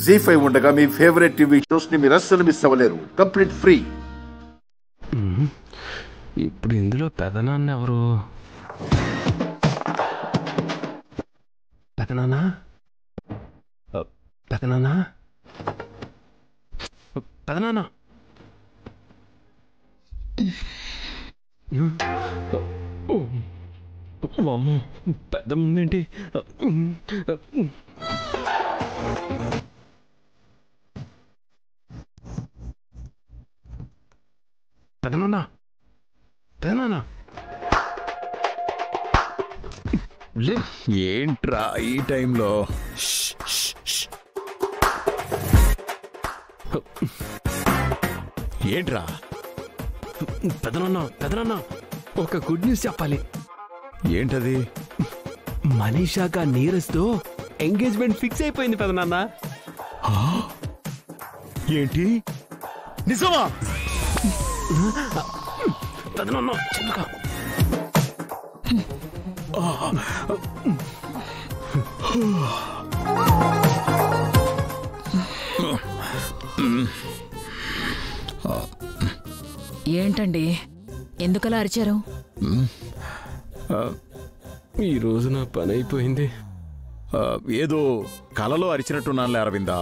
జీ5 ఉండగా మీ favourite TV shows ని మీరు అస్సలు మిస్ అవ్వలేరు. Complete free. ఇప్పుడు ఇందులో పెదనాన్న ఎవరు? పెదనాన్న పెదనాన్న పెదనాన్న పెద్ద ముందేంటి? పెదనాన్న పెదనాన్న ఏంట్రా ఈ టైంలో? ఏంట్రా? పెదనాన్న పెదనాన్న ఒక గుడ్ న్యూస్ చెప్పాలి. ఏంటది? మనీషాగా నీరజ్తో ఎంగేజ్మెంట్ ఫిక్స్ అయిపోయింది పెదనాన్న. ఏంటి నిజమా? పెదనాన్న చిన్నగా ఏంటండి ఎందుకలా అరిచారు? ఈ రోజు నా పని అయిపోయింది. ఏదో కలలో అరిచినట్టున్నానులే అరవిందా.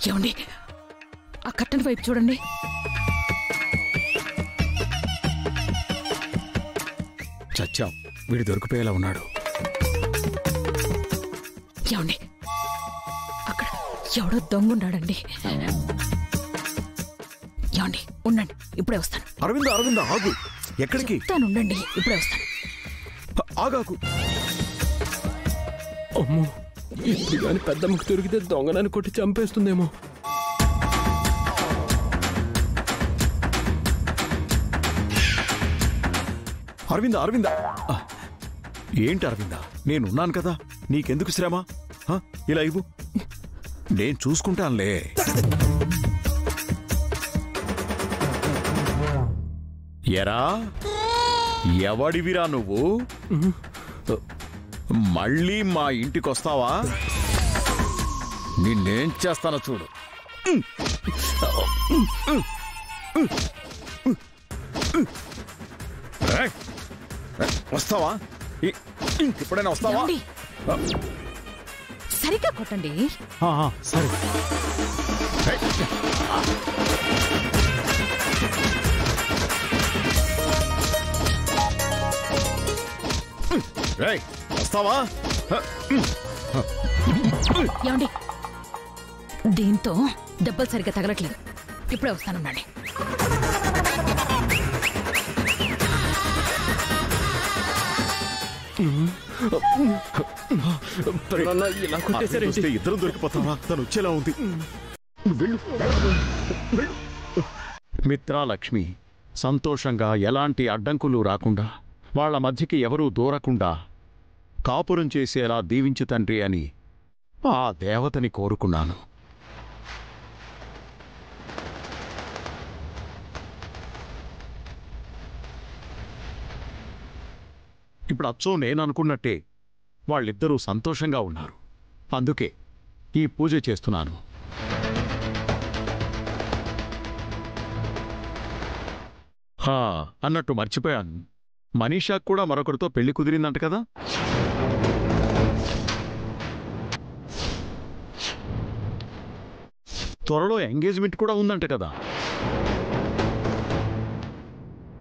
ఏమండి ఆ కట్టన్ వైపు చూడండి. చచ్చాం, వీడు దొరికిపోయేలా ఉన్నాడు. ఏమండి అక్కడ ఎవడో దొంగున్నాడండి. ఏమండి ఉండండి, ఇప్పుడే వస్తాను. అరవిందా అరవిందా ఆగు. ఎక్కడికి? ఉండండి, ఇప్పుడే వస్తాను. ఆగాకు. అమ్మో, ఇప్పుడు కానీ పెద్దమ్మకు దొరికితే దొంగనాన్ని కొట్టి చంపేస్తుందేమో. అరవిందా అరవిందా ఏంటి అరవిందా? నేనున్నాను కదా, నీకెందుకు శ్రమ? ఇలా ఇవ్వు, నేను చూసుకుంటానులే. ఎరా ఎవడివిరా నువ్వు? మళ్ళీ మా ఇంటికొస్తావా? నిన్నేం చేస్తానో చూడు. వస్తావా? ఇంకెప్పుడైనా వస్తావా? సరిగ్గా కొట్టండి. సరే. వస్తావా? ఏమండి దీంతో దెబ్బలు సరిగ్గా తగలట్లేదు. ఇప్పుడే వస్తానుండండి. ఇలా కొట్టేసరికి ఇద్దరు దొరికిపోతావా? తను వచ్చేలా ఉంది. మిత్రా లక్ష్మి సంతోషంగా ఎలాంటి అడ్డంకులు రాకుండా, వాళ్ల మధ్యకి ఎవరూ దూరకుండా కాపురం చేసేలా దీవించు తండ్రి అని ఆ దేవతని కోరుకున్నాను. ఇప్పుడు అచ్చో నేననుకున్నట్టే వాళ్ళిద్దరూ సంతోషంగా ఉన్నారు. అందుకే ఈ పూజ చేస్తున్నాను. అన్నట్టు మర్చిపోయాను, మనీషాకు కూడా మరొకరితో పెళ్లి కుదిరిందంట కదా? త్వరలో ఎంగేజ్మెంట్ కూడా ఉందంట కదా?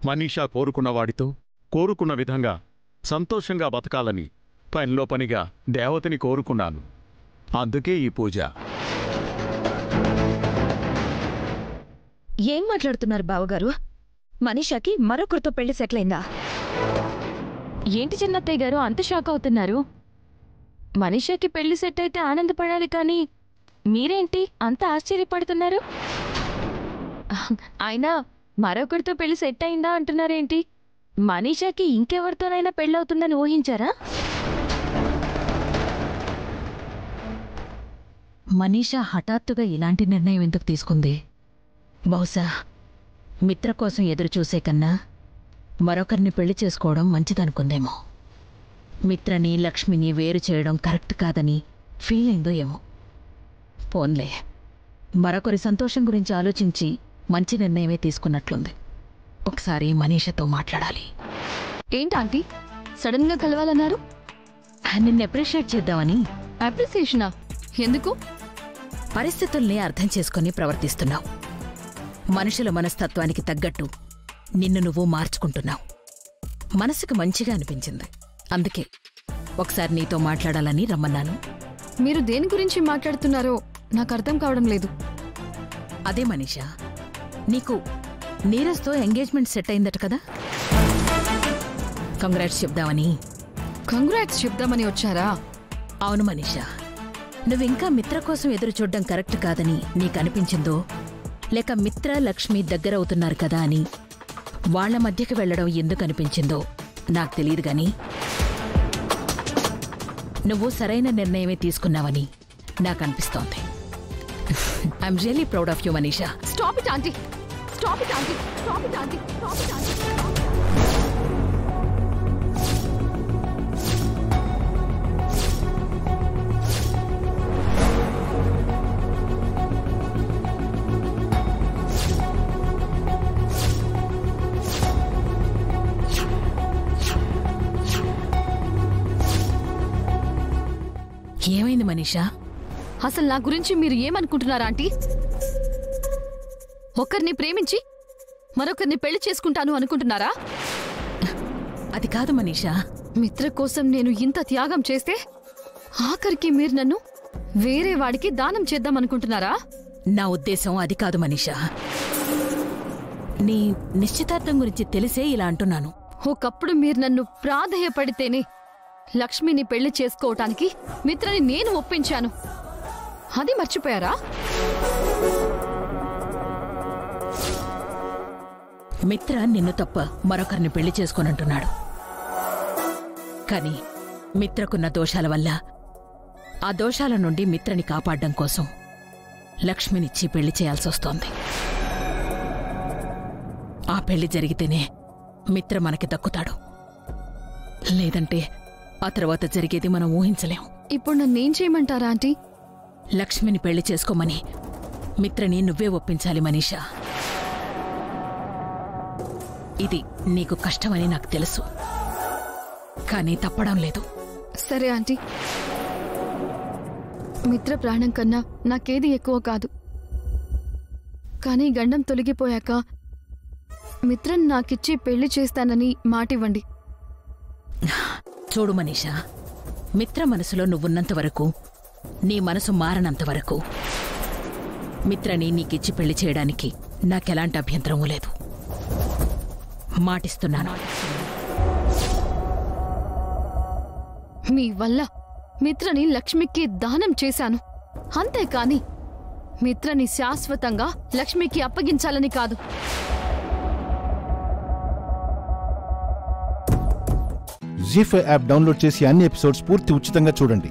మనీషా కోరుకున్న వాడితో కోరుకున్న విధంగా సంతోషంగా బతకాలని పనిలో పనిగా దేవతని కోరుకున్నాను. అందుకే ఈ పూజ. ఏం మాట్లాడుతున్నారు బావగారు? మనీషాకి మరొకరితో పెళ్లి సెటిల్ అయిందా? ఏంటి చిన్నత్తయ్య గారు అంత షాక్ అవుతున్నారు? మనీషాకి పెళ్లి సెట్ అయితే ఆనందపడాలి, కానీ మీరేంటి అంత ఆశ్చర్యపడుతున్నారు? అయినా మరొకరితో పెళ్లి సెట్ అయిందా అంటున్నారేంటి? మనీషాకి ఇంకెవరితోనైనా పెళ్ళవుతుందని ఊహించారా? మనీషా హఠాత్తుగా ఇలాంటి నిర్ణయం ఎందుకు తీసుకుంది? బహుశా మిత్ర కోసం ఎదురు చూసే కన్నా మరొకరిని పెళ్లి చేసుకోవడం మంచిదనుకుందేమో. మిత్రని లక్ష్మిని వేరు చేయడం కరెక్ట్ కాదని ఫీల్ అయిందో ఏమో. పోన్లే, మరొకరి సంతోషం గురించి ఆలోచించి మంచి నిర్ణయమే తీసుకున్నట్లుంది. ఒకసారి మనీషతో మాట్లాడాలి. ఏంటి ఆంటీ సడన్ గా కలవాలన్నారు? నిన్ను అప్రిషియేట్ చేద్దామని. అప్రిసియేషనా? ఎందుకు? పరిస్థితుల్ని అర్థం చేసుకుని ప్రవర్తిస్తున్నావు. మనుషుల మనస్తత్వానికి తగ్గట్టు నిన్ను నువ్వు మార్చుకుంటున్నావు. మనసుకు మంచిగా అనిపించింది, అందుకే ఒకసారి నీతో మాట్లాడాలని రమ్మన్నాను. మీరు దేని గురించి మాట్లాడుతున్నారో నాకు అర్థం కావడం లేదు. అదే మనీషా, నీకు నీరజ్తో ఎంగేజ్మెంట్ సెట్ అయిందట కదా, కంగ్రాట్స్ చెప్దామని. కంగ్రాట్స్ చెప్దామని వచ్చారా? అవును మనీషా, నువ్వింకా మిత్ర కోసం ఎదురు చూడ్డం కరెక్ట్ కాదని నీకనిపించిందో, లేక మిత్ర లక్ష్మి దగ్గరవుతున్నారు కదా అని వాళ్ల మధ్యకి వెళ్లడం ఎందుకనిపించిందో నాకు తెలియదు గాని నువ్వు సరైన నిర్ణయమే తీసుకున్నావని నాకనిపిస్తోంది. I'm really proud of you Manisha. Stop it aunty, stop it aunty, stop it aunty, stop it aunty. ఏమైంది మనీషా? అసలు నా గురించి మీరు ఏమనుకుంటున్నారా ఆంటీ? ఒకరిని ప్రేమించి మరొకరిని పెళ్లి చేసుకుంటాను అనుకుంటున్నారా? అది కాదు మనీషా. మిత్ర కోసం నేను ఇంత త్యాగం చేస్తే ఆఖరికి మీరు నన్ను వేరే వాడికి దానం చేద్దామనుకుంటున్నారా? నా ఉద్దేశం అది కాదు మనీషా. నీ నిశ్చితార్థం గురించి తెలిసే ఇలా అంటున్నాను. ఒకప్పుడు మీరు నన్ను ప్రాధేయపడితేనే లక్ష్మిని పెళ్లి చేసుకోవటానికి మిత్రని నేను ఒప్పించాను. అది మర్చిపోయారా? మిత్ర నిన్ను తప్ప మరొకరిని పెళ్లి చేసుకోనంటున్నాడు. కాని మిత్రకున్న దోషాల వల్ల ఆ దోషాల నుండి మిత్రని కాపాడడం కోసం లక్ష్మినిచ్చి పెళ్లి చేయాల్సొస్తోంది. ఆ పెళ్లి జరిగితేనే మిత్ర మనకి దక్కుతాడు, లేదంటే ఆ తర్వాత జరిగేది మనం ఊహించలేం. ఇప్పుడు నన్నేం చేయమంటారా ఆంటీ? లక్ష్మిని పెళ్లి చేసుకోమని మిత్రని నువ్వే ఒప్పించాలి మనీషా. ఇది నీకు కష్టమని నాకు తెలుసు, కానీ తప్పడం లేదు. సరే ఆంటీ, మిత్ర ప్రాణం కన్నా నాకేది ఎక్కువ కాదు. కానీ గండం తొలగిపోయాక మిత్రని నాకిచ్చి పెళ్లి చేస్తానని మాటివ్వండి. చూడు మనీషా, మిత్ర మనసులో నువ్వున్నంతవరకు, నీ మనసు మారనంతవరకు మిత్రని నీకిచ్చి పెళ్లి చేయడానికి నాకెలాంటి అభ్యంతరమూ లేదు. మాటిస్తున్నాను. మీ వల్ల మిత్రని లక్ష్మికి దానం చేశాను, అంతేకాని మిత్రని శాశ్వతంగా లక్ష్మికి అప్పగించాలని కాదు. జీ5 యాప్ డౌన్లోడ్ చేసి అన్ని ఎపిసోడ్స్ పూర్తి ఉచితంగా చూడండి.